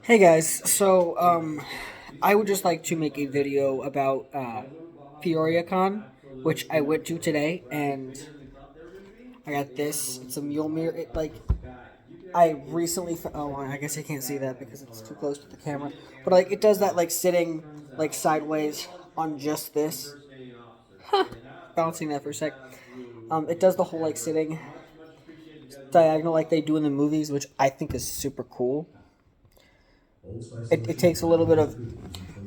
Hey guys, so I would just like to make a video about Peoria Con, which I went to today, and I got this. It's a mule mirror. I recently. Oh, I guess I can't see that because it's too close to the camera. But like, it does that like sitting like sideways on just this. Huh. Balancing that for a sec. It does the whole like sitting diagonal like they do in the movies, which I think is super cool. It takes a little bit of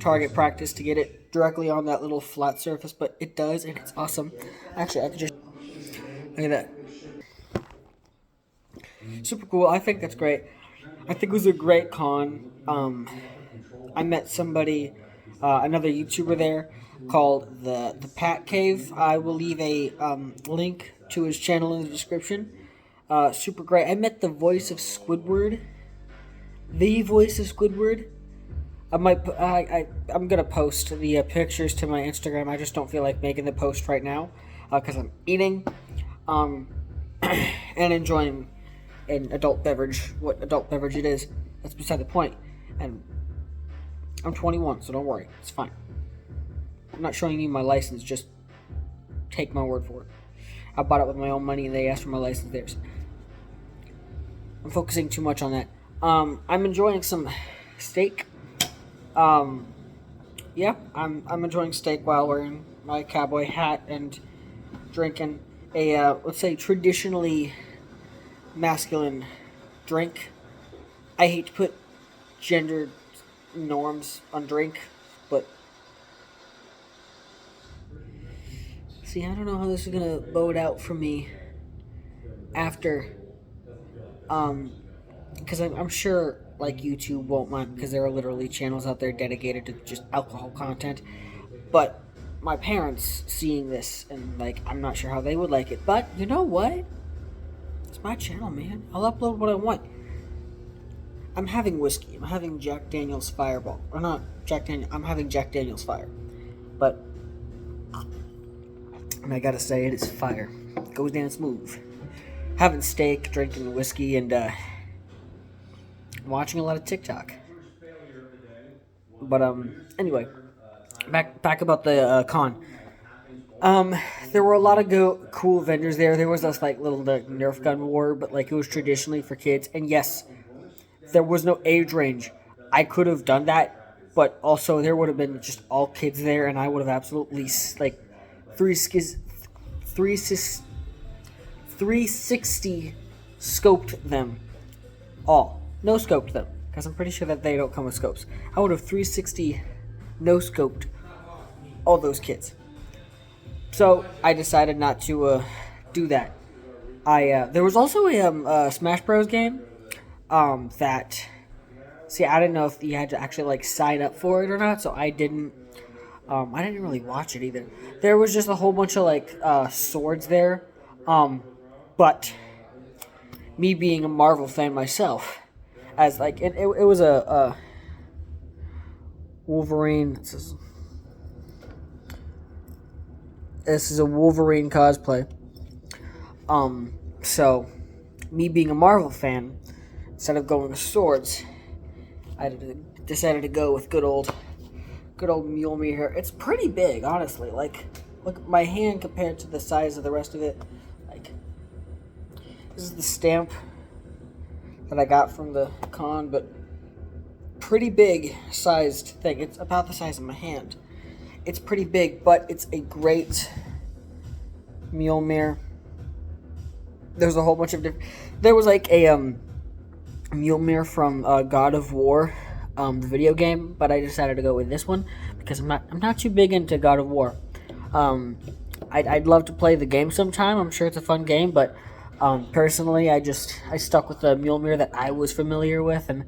target practice to get it directly on that little flat surface, but it does, and it's awesome. Actually, I could just look at that. Super cool. I think that's great. I think it was a great con. I met somebody, another YouTuber there, called the Pat Cave. I will leave a link to his channel in the description. Super great. I met the voice of Squidward. The voice of Squidward. I'm gonna post the pictures to my Instagram. I just don't feel like making the post right now because I'm eating, um, and enjoying an adult beverage. What adult beverage it is, that's beside the point. And I'm 21, so don't worry, it's fine. I'm not showing you my license. Just take my word for it. I bought it with my own money, and they asked for my license. Theirs. I'm focusing too much on that. I'm enjoying some steak. Um, yeah, I'm enjoying steak while wearing my cowboy hat and drinking a let's say traditionally masculine drink. I hate to put gender norms on drink, but see, I don't know how this is gonna bode out for me after, because I'm sure like YouTube won't mind because there are literally channels out there dedicated to just alcohol content. But my parents seeing this and like I'm not sure how they would like it. But you know what? It's my channel, man. I'll upload what I want. I'm having whiskey. I'm having Jack Daniel's Fireball. Or not Jack Daniel. I'm having Jack Daniel's Fire. But and I gotta say it is fire. It goes down smooth. Having steak, drinking whiskey, and watching a lot of TikTok. But anyway, back about the con. There were a lot of cool vendors there. There was this like little Nerf gun war, but like it was traditionally for kids. And yes, there was no age range. I could have done that, but also there would have been just all kids there, and I would have absolutely like three skis, three 360 scoped them all. No scoped them because I'm pretty sure that they don't come with scopes. I would have 360 no scoped all those kids. So I decided not to do that. There was also a Smash Bros game that see I didn't know if you had to actually like sign up for it or not, so I didn't. I didn't really watch it either. There was just a whole bunch of like swords there, but me being a Marvel fan myself, as like it was a Wolverine. This is a Wolverine cosplay. So me being a Marvel fan, instead of going with swords, I decided to go with good old Mjolnir here. It's pretty big, honestly. Like, look at my hand compared to the size of the rest of it. Like, this is the stamp that I got from the con, but pretty big sized thing. It's about the size of my hand. It's pretty big, but it's a great Mjolnir. There's a whole bunch of different. There was like a Mjolnir from God of War, the video game, but I decided to go with this one because I'm not too big into God of War. I'd love to play the game sometime. I'm sure it's a fun game, but personally, I stuck with the Mjolnir that I was familiar with, and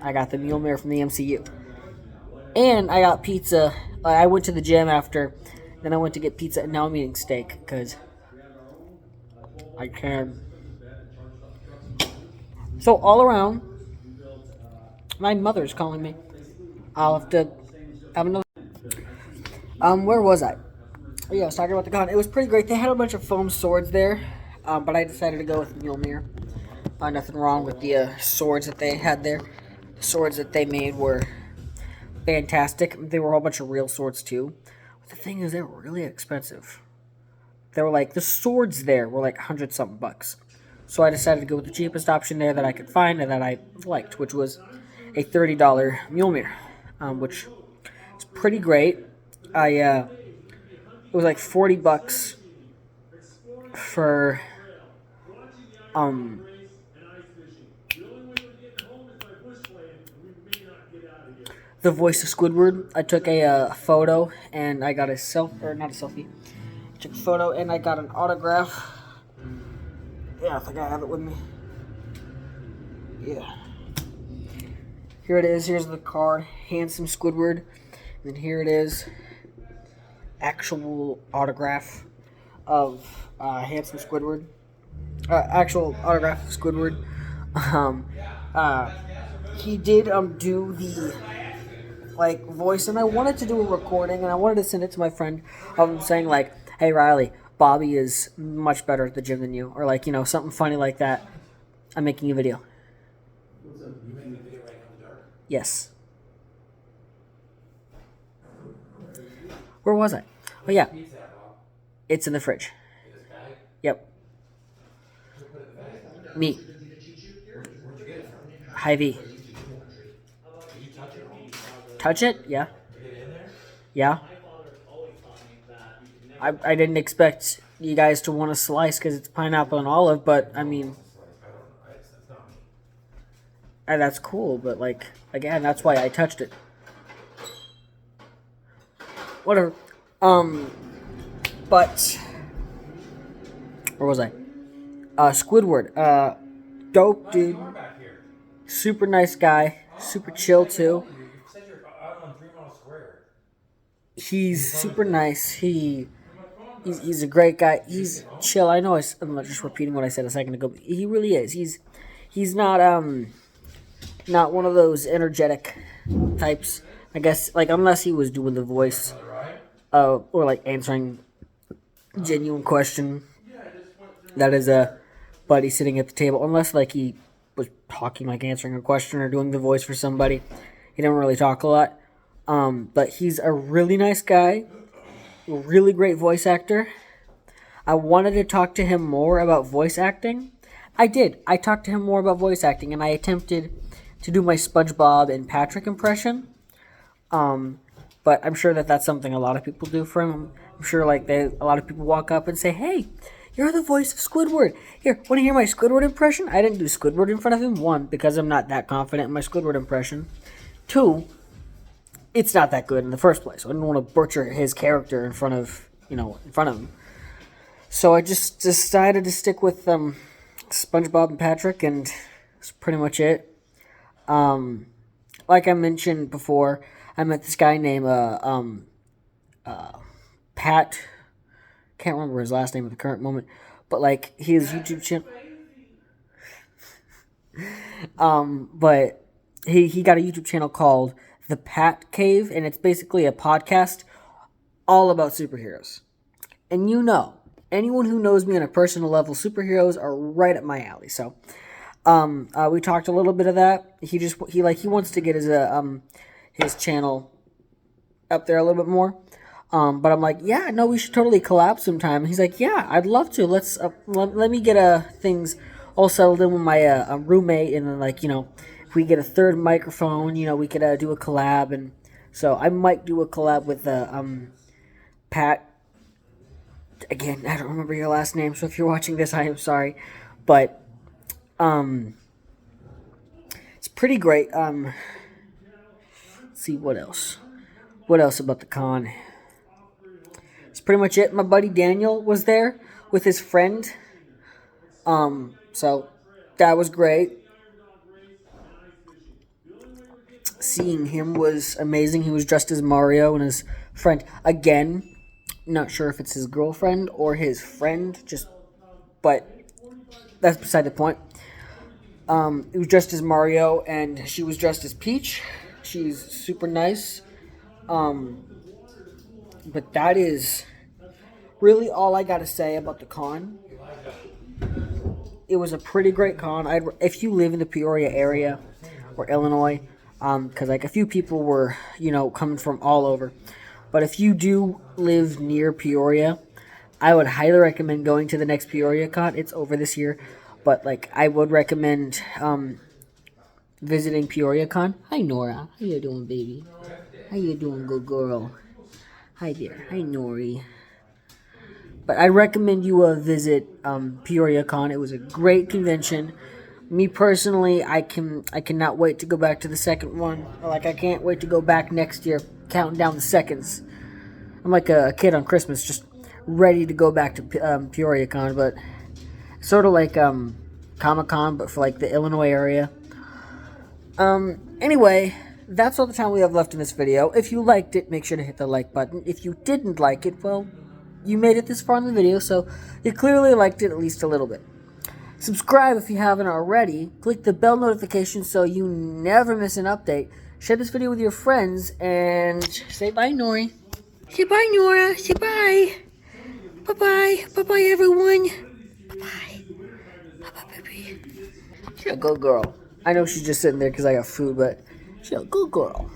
I got the Mjolnir from the MCU. And I got pizza. I went to the gym after, then I went to get pizza, and now I'm eating steak because I can. So all around, my mother's calling me. I'll have to have another. Where was I? Oh, yeah, I was talking about the con. It was pretty great. They had a bunch of foam swords there, but I decided to go with Mjolnir. Nothing wrong with the swords that they had there. swords that they made were fantastic. They were a whole bunch of real swords too. But the thing is, they were really expensive. They were like, the swords there were like 100 something bucks. So I decided to go with the cheapest option there that I could find and that I liked, which was a $30 Mjolnir, which is pretty great. It was like 40 bucks for um the voice of Squidward. I took a photo and I got a not a selfie. I took a photo and I got an autograph. Yeah, I think I have it with me. Yeah. Here it is. Here's the card. Handsome Squidward. And then here it is. Actual autograph of Handsome Squidward. Actual autograph of Squidward. He did do the voice, and I wanted to do a recording, and I wanted to send it to my friend of him saying like, "Hey Riley, Bobby is much better at the gym than you," or something funny like that. I'm making a video. What's up? You making a video right now in the dark? Yes. Where was I? Oh yeah, it's in the fridge. In this bag? Yep. Who put it in the bag? Me. Where'd you get it from? Hy-Vee. Did you touch it? Touch it? Yeah. Get it in there? Yeah. I didn't expect you guys to want a slice because it's pineapple and olive, but I mean, I don't know. It's not me. and that's cool. But again, that's why I touched it. Whatever. But where was I? Squidward. Dope dude. Back here. Super nice guy. Super chill too. You said you're out on 3 Mile Square. He's super nice. He's a great guy. He's chill. I know I'm not just repeating what I said a second ago. But he really is. He's not not one of those energetic types. I guess unless he was doing the voice, or answering genuine question. That is a buddy sitting at the table. Unless he was talking, answering a question or doing the voice for somebody. He didn't really talk a lot. But he's a really nice guy. Really great voice actor. I wanted to talk to him more about voice acting. I did. I talked to him more about voice acting, and I attempted to do my SpongeBob and Patrick impression. But I'm sure that's something a lot of people do for him. I'm sure a lot of people walk up and say, "Hey, you're the voice of Squidward. Here, want to hear my Squidward impression?" I didn't do Squidward in front of him. 1, because I'm not that confident in my Squidward impression. 2, it's not that good in the first place. I didn't want to butcher his character in front of him. So I just decided to stick with SpongeBob and Patrick, and that's pretty much it. Like I mentioned before, I met this guy named Pat. Can't remember his last name at the current moment, but his YouTube channel. But he got a YouTube channel called The Pat Cave, and it's basically a podcast all about superheroes. And anyone who knows me on a personal level, superheroes are right up my alley. So, we talked a little bit of that. He wants to get his channel up there a little bit more. But I'm like, yeah, no, we should totally collab sometime. And he's like, yeah, I'd love to. Let's let me get things all settled in with my roommate, and then if we get a third microphone, we could do a collab. And so I might do a collab with Pat. Again, I don't remember your last name, so if you're watching this, I am sorry, but it's pretty great. Let's see what else. What else about the con? It's pretty much it. My buddy Daniel was there with his friend. So that was great. Seeing him was amazing. He was dressed as Mario, and his friend, again, not sure if it's his girlfriend or his friend, but that's beside the point. He was dressed as Mario, and she was dressed as Peach. She's super nice. But that is really all I got to say about the con. It was a pretty great con. If you live in the Peoria area or Illinois, because like a few people were, coming from all over. But if you do live near Peoria, I would highly recommend going to the next Peoria Con. It's over this year, but like I would recommend visiting Peoria Con. Hi Nora, how you doing, baby? How you doing, good girl? Hi there, hi Nori. But I recommend you visit Peoria Con. It was a great convention. Me personally, I cannot wait to go back to the second one. Like I can't wait to go back next year, counting down the seconds. I'm like a kid on Christmas, just ready to go back to Peoria Con, but sort of like Comic Con, but for like the Illinois area. Anyway, that's all the time we have left in this video. If you liked it, make sure to hit the like button. If you didn't like it, well, you made it this far in the video, so you clearly liked it at least a little bit. Subscribe if you haven't already. Click the bell notification so you never miss an update. Share this video with your friends, and say bye, Nori. Say bye, Nora. Say bye. Bye-bye. Bye-bye, everyone. Bye-bye. Bye-bye, baby. She's a good girl. I know she's just sitting there because I got food, but she's a good girl.